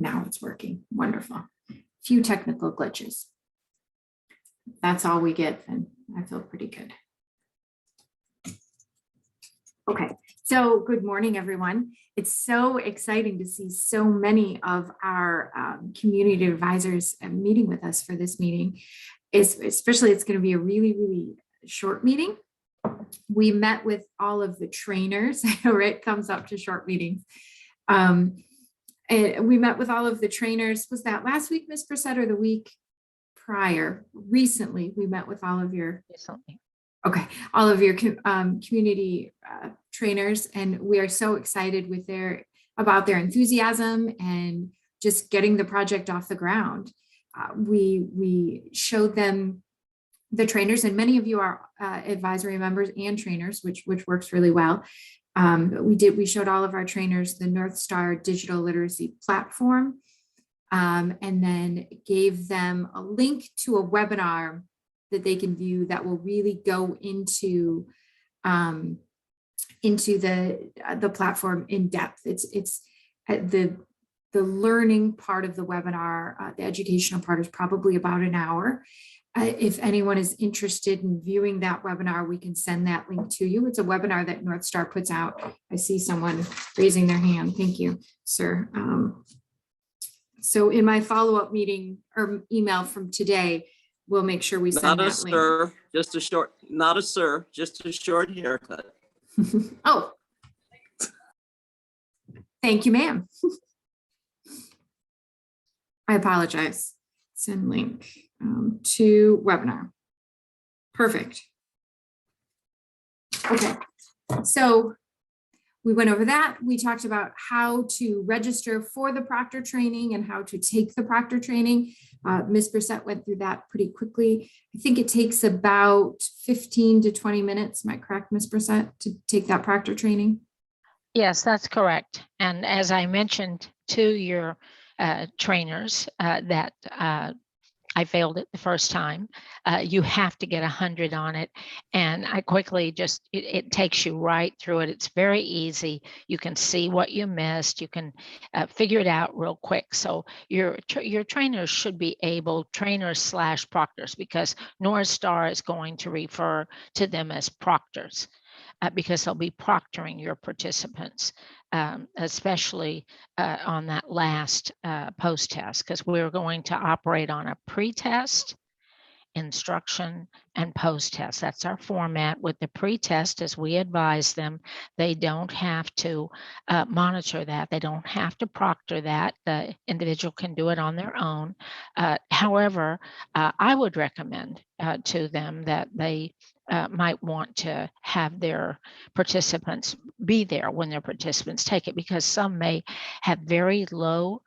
Now it's working. Wonderful. Few technical glitches. That's all we get, and I feel pretty good. Okay, so good morning, everyone. It's so exciting to see so many of our community advisors meeting with us for this meeting. Especially, it's going to be a really, really short meeting. We met with all of the trainers. It comes up to short meetings. And we met with all of the trainers. Was that last week, Ms. Brissett, or the week prior? Recently, we met with all of your all of your community trainers, and we are so excited with about their enthusiasm and just getting the project off the ground. We showed them the trainers, and many of you are advisory members and trainers, which works really well. We showed all of our trainers the North Star digital literacy platform, and then gave them a link to a webinar that they can view that will really go into the platform in depth. It's the learning part of the webinar. The educational part is probably about an hour. If anyone is interested in viewing that webinar, we can send that link to you. It's a webinar that North Star puts out. I see someone raising their hand. Thank you, sir. So in my follow-up meeting or email from today, we'll make sure we send that link. Sir, just a short, not a sir, just a short haircut. Oh, thank you, ma'am. I apologize. Send link to webinar. Perfect. Okay, so we went over that. We talked about how to register for the proctor training and how to take the proctor training. Ms. Brissett went through that pretty quickly. I think it takes about 15 to 20 minutes. Am I correct, Ms. Brissett, to take that proctor training? Yes, that's correct. And as I mentioned to your trainers that I failed it the first time. You have to get 100 on it. And I quickly it takes you right through it. It's very easy. You can see what you missed. You can figure it out real quick. So your trainers should be able, trainers/proctors, because North Star is going to refer to them as proctors. Because they'll be proctoring your participants, especially on that last post-test, because we're going to operate on a pre-test, instruction, and post-test. That's our format. With the pre-test, as we advise them, they don't have to monitor that. They don't have to proctor that. The individual can do it on their own. However, I would recommend to them that they might want to have their participants be there when their participants take it, because some may have very low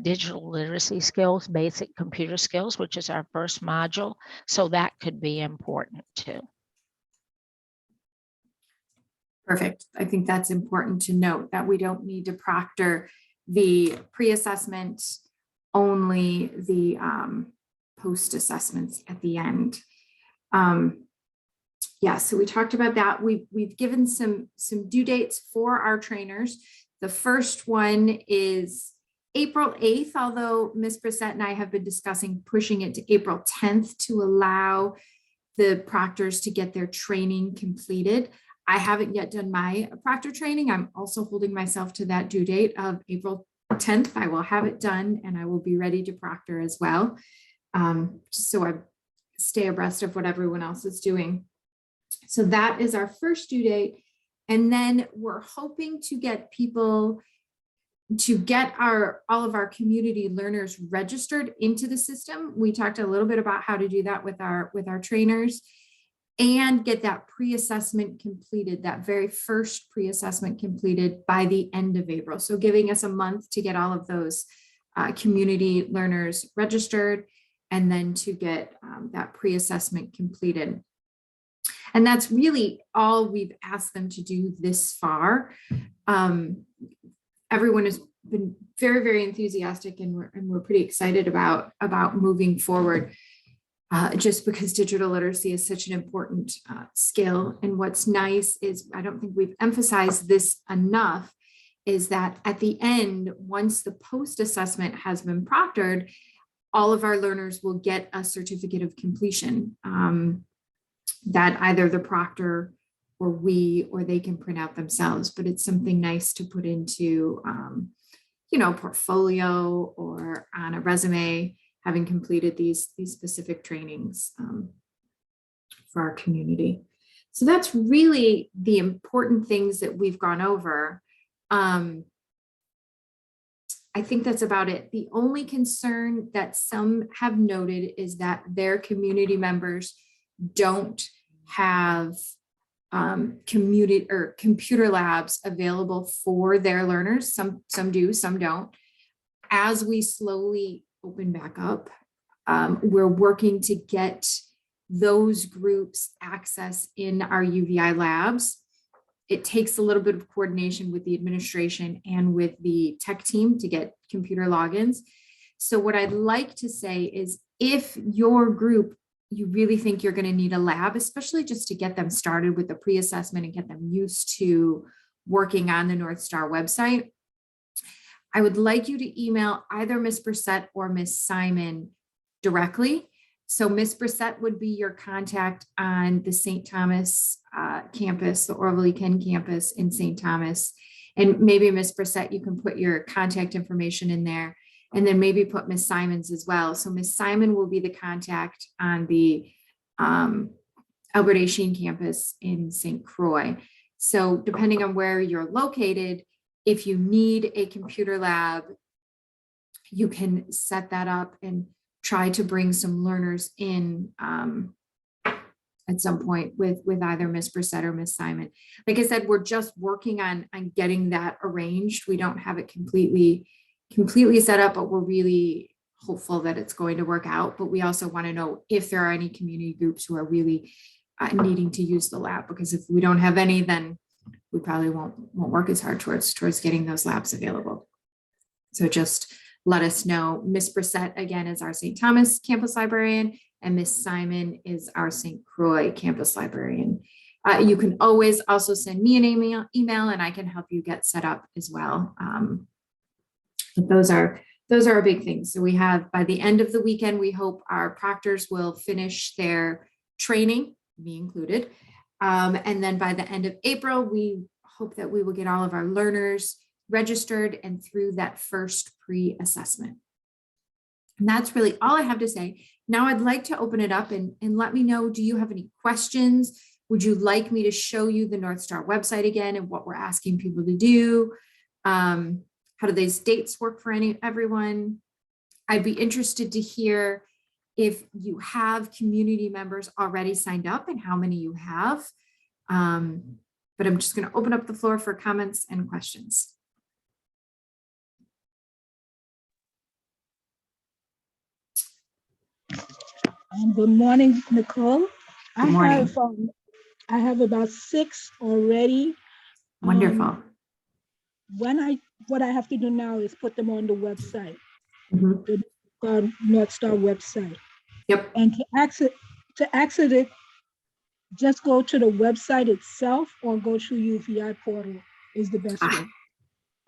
digital literacy skills, basic computer skills, which is our first module. So that could be important too. Perfect. I think that's important to note, that we don't need to proctor the pre-assessment, only the post-assessments at the end. Yeah, so we talked about that. We've given some due dates for our trainers. The first one is April 8th, although Ms. Brissett and I have been discussing pushing it to April 10th to allow the proctors to get their training completed. I haven't yet done my proctor training. I'm also holding myself to that due date of April 10th. I will have it done and I will be ready to proctor as well. Just so I stay abreast of what everyone else is doing. So that is our first due date. And then we're hoping to get people to get all of our community learners registered into the system. We talked a little bit about how to do that with our trainers, and get that pre-assessment completed, that very first pre-assessment completed by the end of April. So giving us a month to get all of those community learners registered, and then to get that pre-assessment completed. And that's really all we've asked them to do this far. Everyone has been very, very enthusiastic, and we're pretty excited about moving forward, just because digital literacy is such an important skill. And what's nice is, I don't think we've emphasized this enough, is that at the end, once the post-assessment has been proctored, all of our learners will get a certificate of completion that either the proctor or they can print out themselves, but it's something nice to put into, portfolio or on a resume, having completed these specific trainings for our community. So that's really the important things that we've gone over. I think that's about it. The only concern that some have noted is that their community members don't have computer labs available for their learners. Some do, some don't. As we slowly open back up, we're working to get those groups access in our UVI labs. It takes a little bit of coordination with the administration and with the tech team to get computer logins. So what I'd like to say is, if your group, you really think you're going to need a lab, especially just to get them started with the pre-assessment and get them used to working on the North Star website, I would like you to email either Ms. Brissett or Ms. Simon directly. So Ms. Brissett would be your contact on the St. Thomas campus, the Orville E. Ken campus in St. Thomas. And maybe Ms. Brissett, you can put your contact information in there, and then maybe put Ms. Simons as well. So Ms. Simon will be the contact on the Albert A. Sheen campus in St. Croix. So depending on where you're located, if you need a computer lab, you can set that up and try to bring some learners in at some point with either Ms. Brissett or Ms. Simon. Like I said, we're just working on getting that arranged. We don't have it completely set up, but we're really hopeful that it's going to work out. But we also want to know if there are any community groups who are really needing to use the lab, because if we don't have any, then we probably won't work as hard towards getting those labs available. So just let us know. Ms. Brissett, again, is our St. Thomas campus librarian, and Ms. Simon is our St. Croix campus librarian. You can always also send me an email and I can help you get set up as well. But those are our big things. So we have, by the end of the weekend, we hope our proctors will finish their training, me included. And then by the end of April, we hope that we will get all of our learners registered and through that first pre-assessment. And that's really all I have to say. Now I'd like to open it up and let me know, do you have any questions? Would you like me to show you the North Star website again and what we're asking people to do? How do these dates work for everyone? I'd be interested to hear if you have community members already signed up and how many you have. But I'm just going to open up the floor for comments and questions. Good morning, Nicole. Good morning. I have about 6 already. Wonderful. What I have to do now is put them on the website, Mhm. the North Star website. Yep. And to access it, just go to the website itself or go to UVI portal is the best way.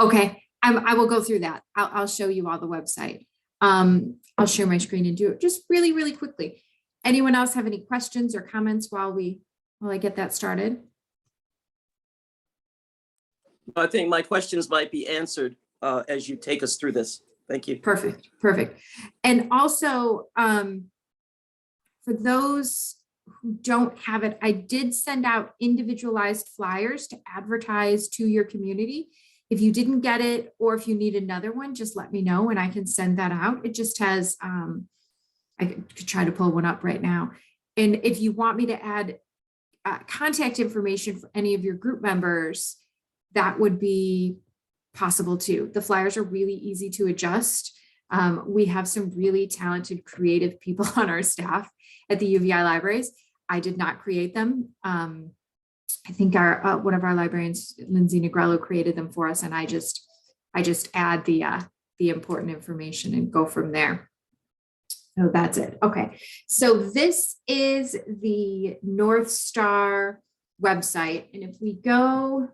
Okay, I will go through that. I'll show you all the website. I'll share my screen and do it just really, really quickly. Anyone else have any questions or comments while I get that started? I think my questions might be answered as you take us through this. Thank you. Perfect. And also, for those who don't have it, I did send out individualized flyers to advertise to your community. If you didn't get it, or if you need another one, just let me know and I can send that out. It just has, I could try to pull one up right now. And if you want me to add contact information for any of your group members, that would be possible too. The flyers are really easy to adjust. We have some really talented, creative people on our staff at the UVI libraries. I did not create them. I think our one of our librarians, Lindsay Negrello, created them for us, and I just add the important information and go from there. So that's it. Okay, so this is the North Star website, and if we go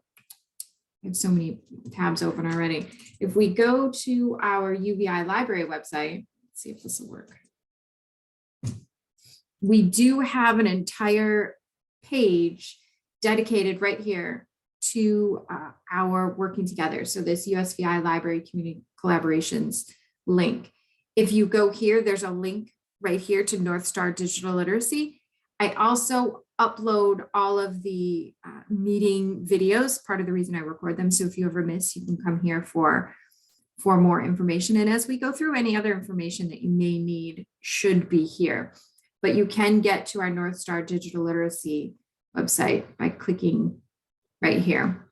I have so many tabs open already. If we go to our UVI library website, let's see if this will work. We do have an entire page dedicated right here to our working together. So this USVI Library Community Collaborations link. If you go here, there's a link right here to North Star Digital Literacy. I also upload all of the meeting videos, part of the reason I record them. So if you ever miss, you can come here for more information. And as we go through, any other information that you may need should be here. But you can get to our North Star Digital Literacy website by clicking right here.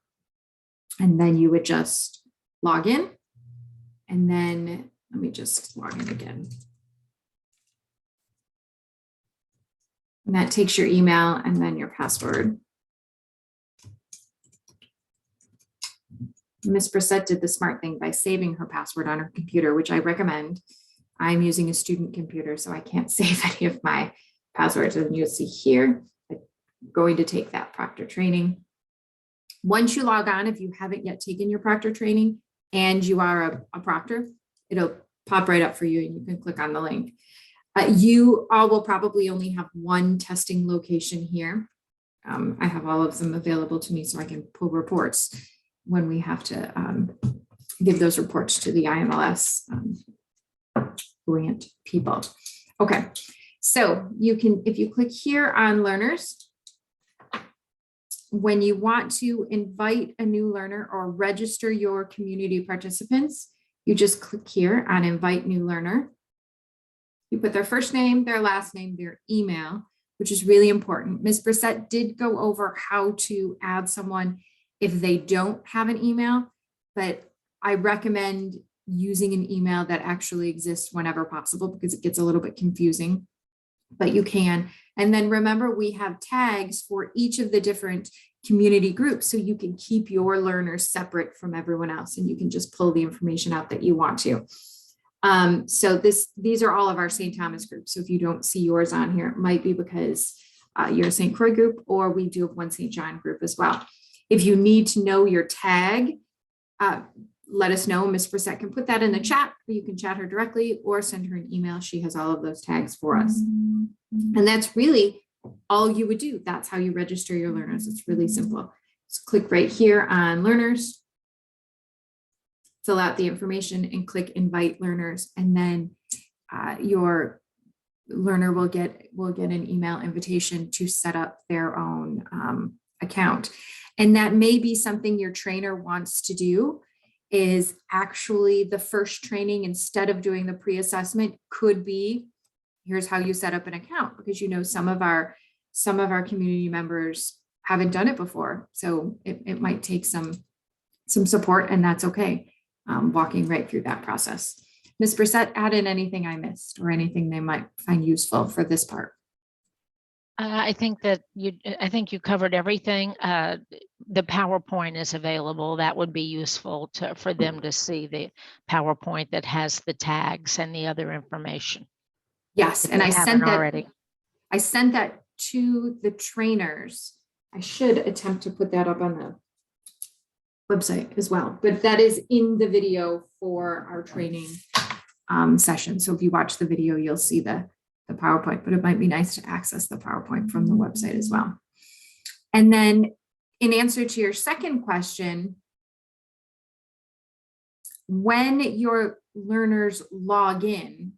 And then you would just log in. And then let me just log in again. And that takes your email and then your password. Ms. Brissette did the smart thing by saving her password on her computer, which I recommend. I'm using a student computer, so I can't save any of my passwords. And you'll see here, I'm going to take that Proctor training. Once you log on, if you haven't yet taken your Proctor training and you are a Proctor, it'll pop right up for you and you can click on the link. You all will probably only have one testing location here. I have all of them available to me so I can pull reports when we have to give those reports to the IMLS grant people. Okay, so you can, if you click here on learners, when you want to invite a new learner or register your community participants, you just click here on invite new learner. You put their first name, their last name, their email, which is really important. Ms. Brissette did go over how to add someone if they don't have an email, but I recommend using an email that actually exists whenever possible because it gets a little bit confusing, but you can. And then remember, we have tags for each of the different community groups, so you can keep your learners separate from everyone else and you can just pull the information out that you want to. So these are all of our St. Thomas groups. So if you don't see yours on here, it might be because you're a St. Croix group, or we do have one St. John group as well. If you need to know your tag, let us know. Ms. Brissette can put that in the chat, or you can chat her directly or send her an email. She has all of those tags for us. And that's really all you would do. That's how you register your learners. It's really simple. Just click right here on learners, fill out the information and click invite learners. And then your learner will get an email invitation to set up their own account. And that may be something your trainer wants to do, is actually the first training, instead of doing the pre-assessment, could be, here's how you set up an account, because you know some of our community members haven't done it before. So it might take some support, and that's okay. Walking right through that process. Ms. Brissette, add in anything I missed or anything they might find useful for this part. I think you covered everything. The PowerPoint is available. That would be useful for them to see the PowerPoint that has the tags and the other information. Yes, and I sent that already. I sent that to the trainers. I should attempt to put that up on the website as well, but that is in the video for our training session. So if you watch the video, you'll see the PowerPoint, but it might be nice to access the PowerPoint from the website as well. And then in answer to your second question, when your learners log in,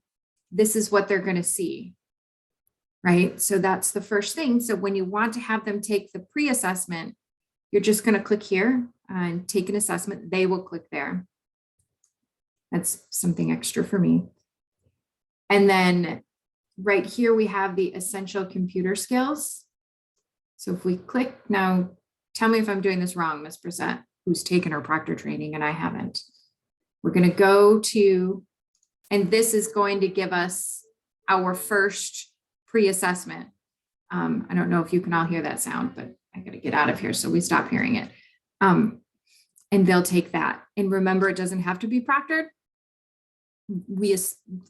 this is what they're going to see, right? So that's the first thing. So when you want to have them take the pre-assessment, you're just going to click here and take an assessment. They will click there. That's something extra for me. And then right here, we have the essential computer skills. So if we click now, tell me if I'm doing this wrong, Ms. Brissette, who's taken her Proctor training and I haven't. We're going to go to, and this is going to give us our first pre-assessment. I don't know if you can all hear that sound, but I got to get out of here so we stop hearing it. And they'll take that. And remember, it doesn't have to be proctored. We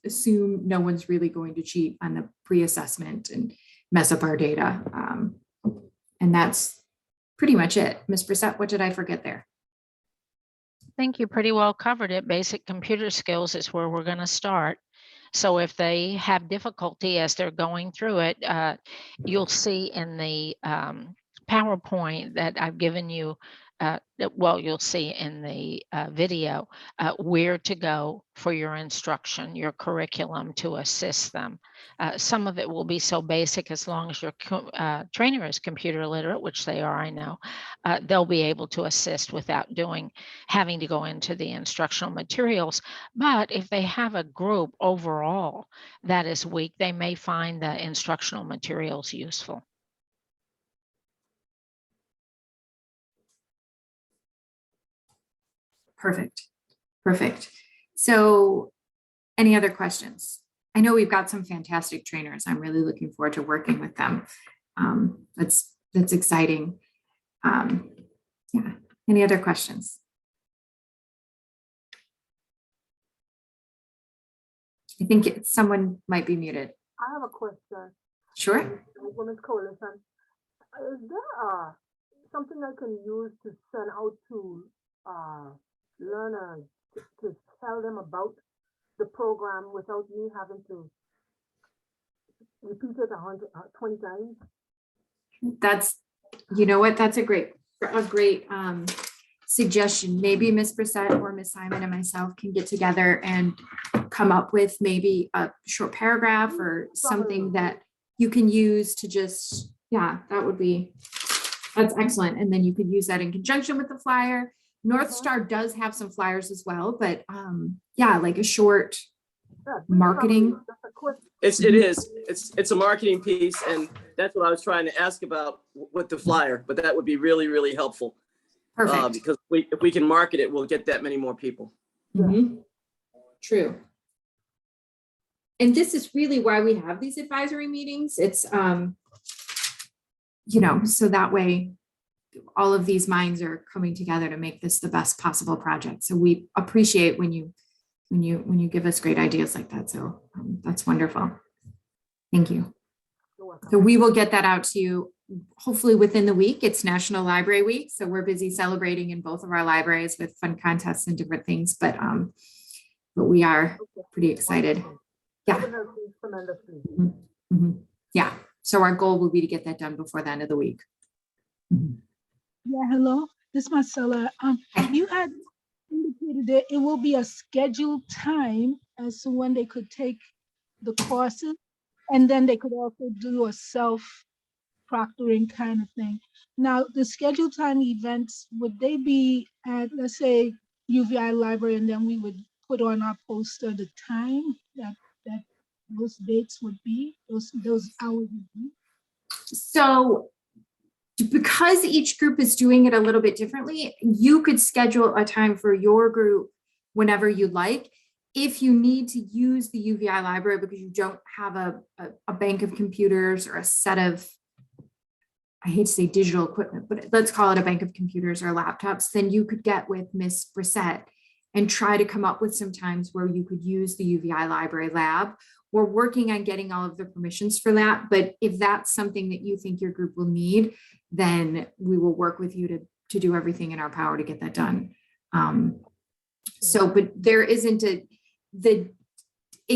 assume no one's really going to cheat on the pre-assessment and mess up our data. And that's pretty much it. Ms. Brissette, what did I forget there? think you pretty well covered it. Basic computer skills is where we're going to start. So if they have difficulty as they're going through it, you'll see in the PowerPoint that I've given you, well, you'll see in the video where to go for your instruction, your curriculum to assist them. Some of it will be so basic as long as your trainer is computer literate, which they are, I know, they'll be able to assist without having to go into the instructional materials. But if they have a group overall that is weak, they may find the instructional materials useful. Perfect. Perfect. So any other questions? I know we've got some fantastic trainers. I'm really looking forward to working with them. That's exciting. Yeah. Any other questions? I think someone might be muted. I have a question. Sure. Women's Coalition. Is there something I can use to send out to learners to tell them about the program without me having to repeat it 20 times? That's, you know what, that's a great suggestion. Maybe Ms. Brissette or Ms. Simon and myself can get together and come up with maybe a short paragraph or something that you can use to just, yeah, that's excellent. And then you could use that in conjunction with the flyer. North Star does have some flyers as well, but yeah, like a short marketing. It is. It's a marketing piece, and that's what I was trying to ask about with the flyer. But that would be really, really helpful. Perfect. Because if we can market it, we'll get that many more people. Mhm. True. And this is really why we have these advisory meetings. It's, you know, so that way all of these minds are coming together to make this the best possible project. So we appreciate when you give us great ideas like that. So that's wonderful. Thank you. So we will get that out to you hopefully within the week. It's National Library Week, so we're busy celebrating in both of our libraries with fun contests and different things. But we are pretty excited. Yeah. Mm-hmm. Yeah. So our goal will be to get that done before the end of the week. Yeah, hello, this is Marcella. You had indicated that it will be a scheduled time as to when they could take the courses, and then they could also do a self-proctoring kind of thing. Now, the scheduled time events, would they be at, let's say, UVI library, and then we would put on our poster the time that those dates would be, those hours would be? So because each group is doing it a little bit differently, you could schedule a time for your group whenever you'd like. If you need to use the UVI library because you don't have a bank of computers or a set of, I hate to say digital equipment, but let's call it a bank of computers or laptops, then you could get with Ms. Brissette and try to come up with some times where you could use the UVI library lab. We're working on getting all of the permissions for that, but if that's something that you think your group will need, then we will work with you to do everything in our power to get that done. But there isn't it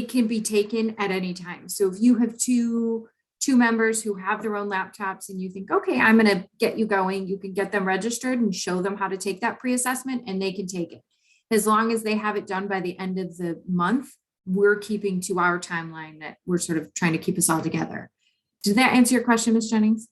can be taken at any time. So if you have two members who have their own laptops and you think, okay, I'm going to get you going, you can get them registered and show them how to take that pre-assessment and they can take it. As long as they have it done by the end of the month, we're keeping to our timeline that we're sort of trying to keep us all together. Did that answer your question, Ms. Jennings?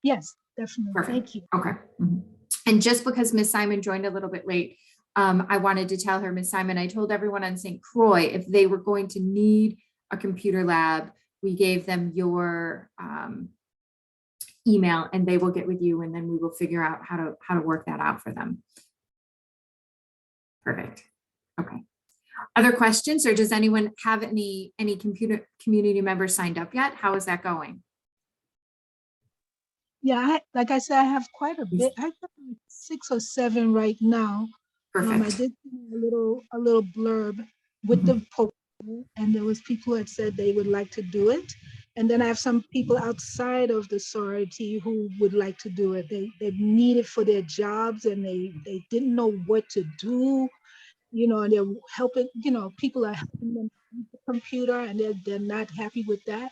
Yes, definitely. Perfect. Thank you. Okay. Mm-hmm. And just because Ms. Simon joined a little bit late, I wanted to tell her, Ms. Simon, I told everyone on St. Croix, if they were going to need a computer lab, we gave them your email and they will get with you and then we will figure out how to work that out for them. Perfect. Okay. Other questions, or does anyone have any community members signed up yet? How is that going? Yeah, like I said, I have quite a bit. I have 6 or 7 right now. I Perfect. did a little blurb with the poster, and there was people who had said they would like to do it. And then I have some people outside of the sorority who would like to do it. They need it for their jobs and they didn't know what to do, and they're helping, people are helping them use the computer and they're not happy with that.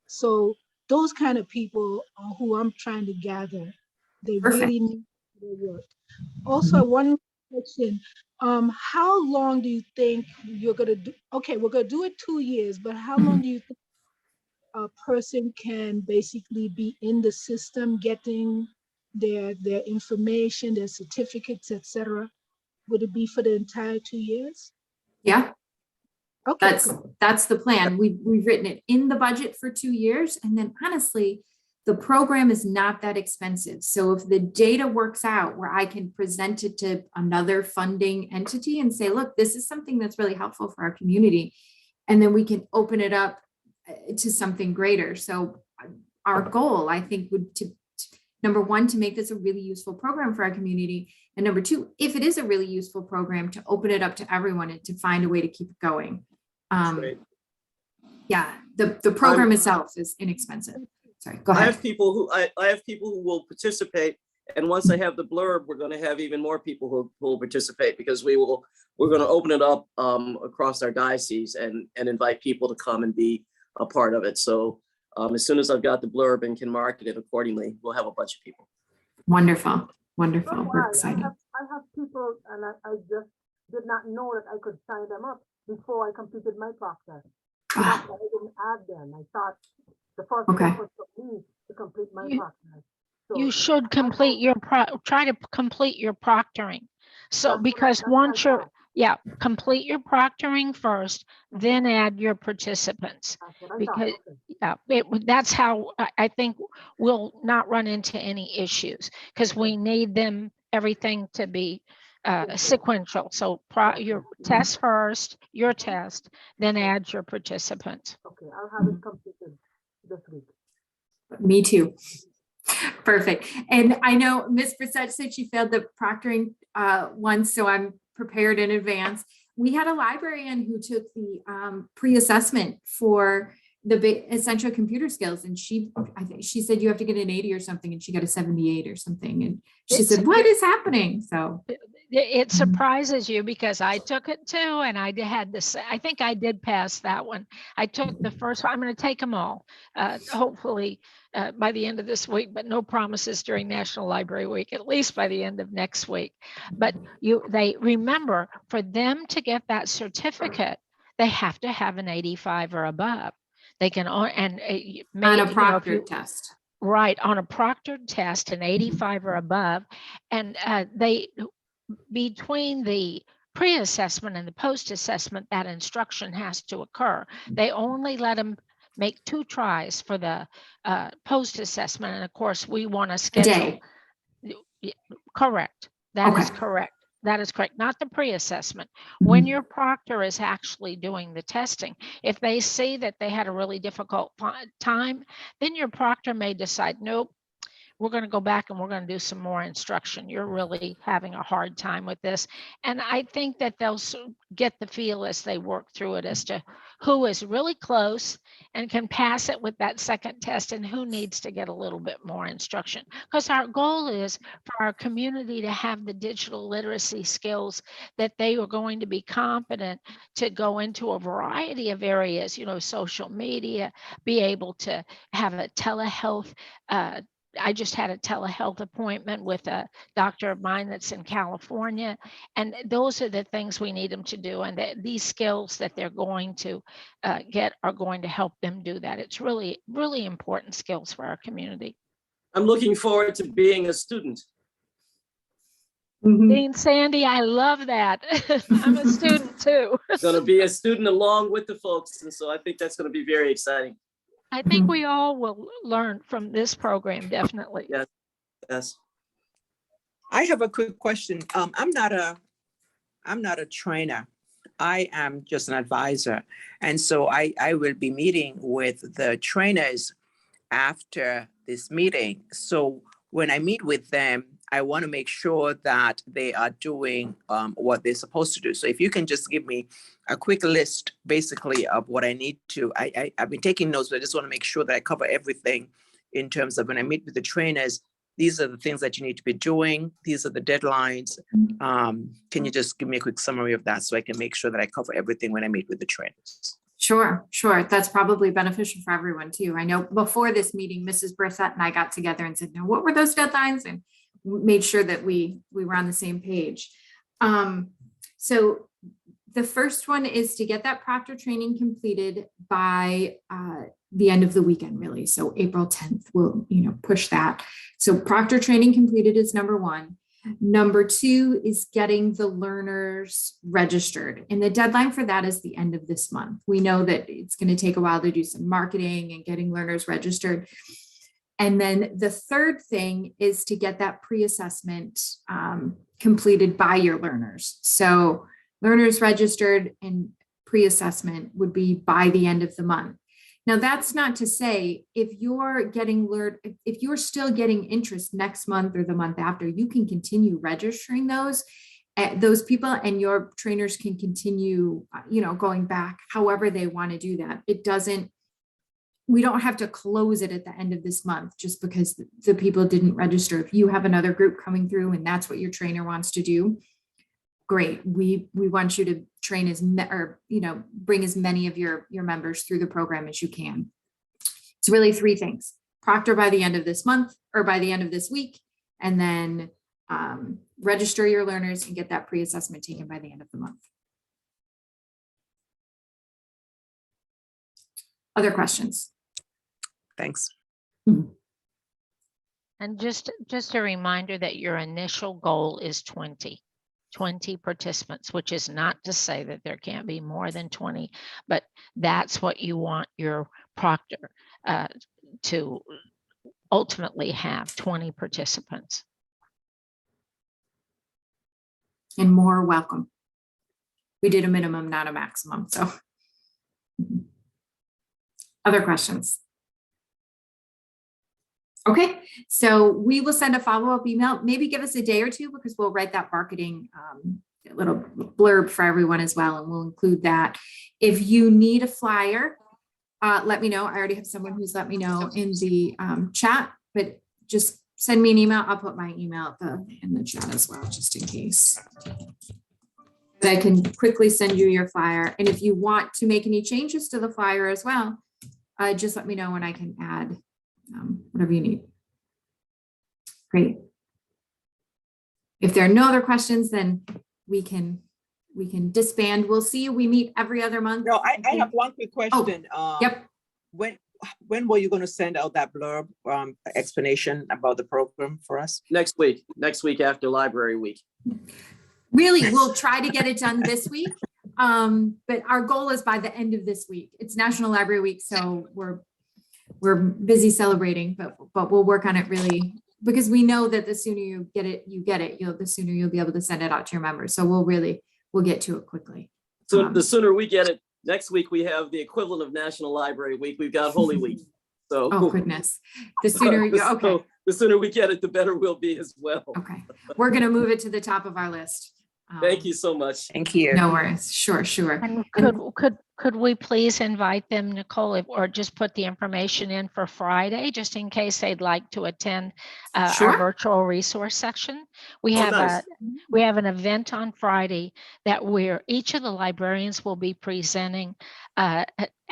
So those kind of people are who I'm trying to gather. They Perfect. really need their work. Also, one question, how long do you think you're gonna do? Okay, we're gonna do it 2 years, but how long do you think a person can basically be in the system getting their information, their certificates, etc.? Would it be for the entire 2 years? Yeah, Okay, that's the plan. We've written it in the budget for 2 years. And then honestly, the program is not that expensive. So if the data works out where I can present it to another funding entity and say, look, this is something that's really helpful for our community. And then we can open it up to something greater. So our goal, I think, would to number one, to make this a really useful program for our community. And number two, if it is a really useful program, to open it up to everyone and to find a way to keep it going. Great. Yeah, the program itself is inexpensive. Sorry, go I ahead. have people who I have people who will participate, and once I have the blurb, we're going to have even more people who will participate, because we're going to open it up across our diocese and invite people to come and be a part of it. So as soon as I've got the blurb and can market it accordingly, we'll have a bunch of people. Wonderful, wonderful. Don't We're worry, excited. I have people, and I just did not know that I could sign them up before I completed my process. So that's why I didn't add them. I thought the first Okay. step was for me to complete my process. So You should try to complete your proctoring. So that's because what I once you're, thought. complete your proctoring first, then add your participants. That's what I Because thought. Okay. that's how I think we'll not run into any issues, because we need everything to be sequential. So your test first, your test, then add your participants. Okay, I'll have it completed this week. Me too. Perfect. And I know Ms. Brissett said she failed the proctoring once, so I'm prepared in advance. We had a librarian who took the pre-assessment for the essential computer skills, and I think she said you have to get an 80 or something, and she got a 78 or something, and she said, what is happening? So it surprises you, because I took it too, and I had this. I think I did pass that one. I took the first one. I'm going to take them all, hopefully by the end of this week, but no promises during National Library Week, at least by the end of next week. But they remember, for them to get that certificate, they have to have an 85 or above. They can, and on a proctored test. Right, on a proctored test, an 85 or above, and between the pre-assessment and the post-assessment, that instruction has to occur. They only let them make 2 tries for the post-assessment, and of course, we want to schedule. Correct. That is correct. That is correct. Not the pre-assessment. When your proctor is actually doing the testing, if they see that they had a really difficult time, then your proctor may decide, nope, we're going to go back and we're going to do some more instruction. You're really having a hard time with this. And I think that they'll get the feel as they work through it as to who is really close and can pass it with that second test, and who needs to get a little bit more instruction. Because our goal is for our community to have the digital literacy skills that they are going to be competent to go into a variety of areas, social media, be able to have a telehealth. I just had a telehealth appointment with a doctor of mine that's in California, and those are the things we need them to do. And these skills that they're going to get are going to help them do that. It's really, really important skills for our community. I'm looking forward to being a student. Dean Sandy, I love that. I'm a student too. Going to be a student along with the folks, and so I think that's going to be very exciting. I think we all will learn from this program, definitely. Yes. I have a quick question. I'm not a trainer. I am just an advisor. And so I will be meeting with the trainers after this meeting. So when I meet with them, I want to make sure that they are doing what they're supposed to do. So if you can just give me a quick list, basically, of what I need to, I've been taking notes, but I just want to make sure that I cover everything in terms of when I meet with the trainers, these are the things that you need to be doing. These are the deadlines. Can you just give me a quick summary of that so I can make sure that I cover everything when I meet with the trainers? Sure. That's probably beneficial for everyone too. I know before this meeting, Mrs. Brissett and I got together and said, now what were those deadlines? And made sure that we were on the same page. So the first one is to get that proctor training completed by the end of the weekend, really. So April 10th, we'll push that. So proctor training completed is number one. Number two is getting the learners registered. And the deadline for that is the end of this month. We know that it's going to take a while to do some marketing and getting learners registered. And then the third thing is to get that pre-assessment completed by your learners. So learners registered and pre-assessment would be by the end of the month. Now, that's not to say if you're still getting interest next month or the month after, you can continue registering those people, and your trainers can continue, going back however they want to do that. We don't have to close it at the end of this month just because the people didn't register. If you have another group coming through and that's what your trainer wants to do, great. We want you to train bring as many of your members through the program as you can. It's really three things: proctor by the end of this month or by the end of this week, and then register your learners and get that pre-assessment taken by the end of the month. Other questions? Thanks. And just a reminder that your initial goal is 20 participants, which is not to say that there can't be more than 20, but that's what you want your proctor to ultimately have, 20 participants. And more welcome. We did a minimum, not a maximum. So other questions? Okay, so we will send a follow-up email. Maybe give us a day or two because we'll write that marketing little blurb for everyone as well, and we'll include that. If you need a flyer, let me know. I already have someone who's let me know in the chat, but just send me an email. I'll put my email in the chat as well, just in case. But I can quickly send you your flyer. And if you want to make any changes to the flyer as well, just let me know and I can add whatever you need. Great. If there are no other questions, then we can disband. We'll see you. We meet every other month. No, I have one quick question. Yep. When were you going to send out that blurb explanation about the program for us? Next week after Library Week. Really, we'll try to get it done this week. But our goal is by the end of this week. It's National Library Week, so we're busy celebrating, but we'll work on it really, because we know that the sooner you get it, the sooner you'll be able to send it out to your members. So we'll get to it quickly. So the sooner we get it, next week we have the equivalent of National Library Week. We've got Holy Week. So oh goodness, the sooner you okay. So the sooner we get it, the better we'll be as well. Okay, we're gonna move it to the top of our list. Thank you so much. Thank you. No worries. Sure. And could we please invite them, Nicole, or just put the information in for Friday, just in case they'd like to attend Sure. our virtual resource section? We Oh, have nice. we have an event on Friday that where each of the librarians will be presenting.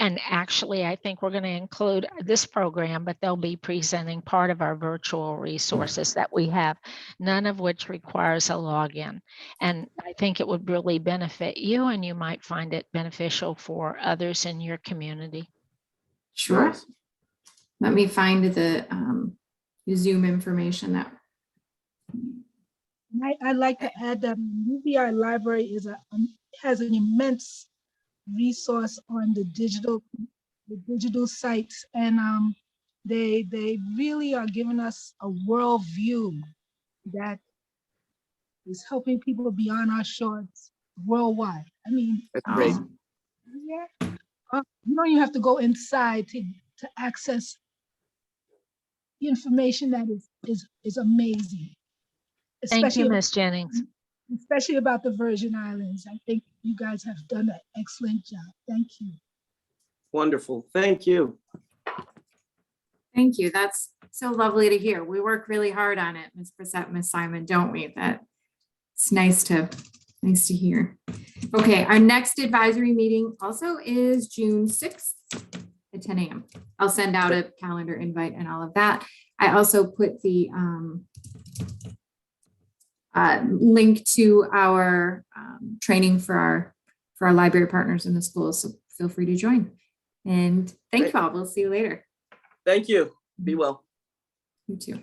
And actually, I think we're going to include this program, but they'll be presenting part of our virtual resources that we have, none of which requires a login. And I think it would really benefit you, and you might find it beneficial for others in your community. Sure. Let me find the Zoom information that. I'd like to add that UVI Library has an immense resource on the digital sites, and they really are giving us a world view that is helping people beyond our shores worldwide. I mean, That's great. yeah, you don't even have to go inside to access information that is amazing. Thank especially, you, Ms. Jennings. especially about the Virgin Islands. I think you guys have done an excellent job. Thank you. Wonderful. Thank you. Thank you. That's so lovely to hear. We work really hard on it, Ms. Brissette, Ms. Simon, don't we? That it's nice to hear. Okay, our next advisory meeting also is June 6th at 10 a.m. I'll send out a calendar invite and all of that. I also put the link to our training for our library partners in the schools. So feel free to join. And thank you all. We'll see you later. Thank you. Be well. You too.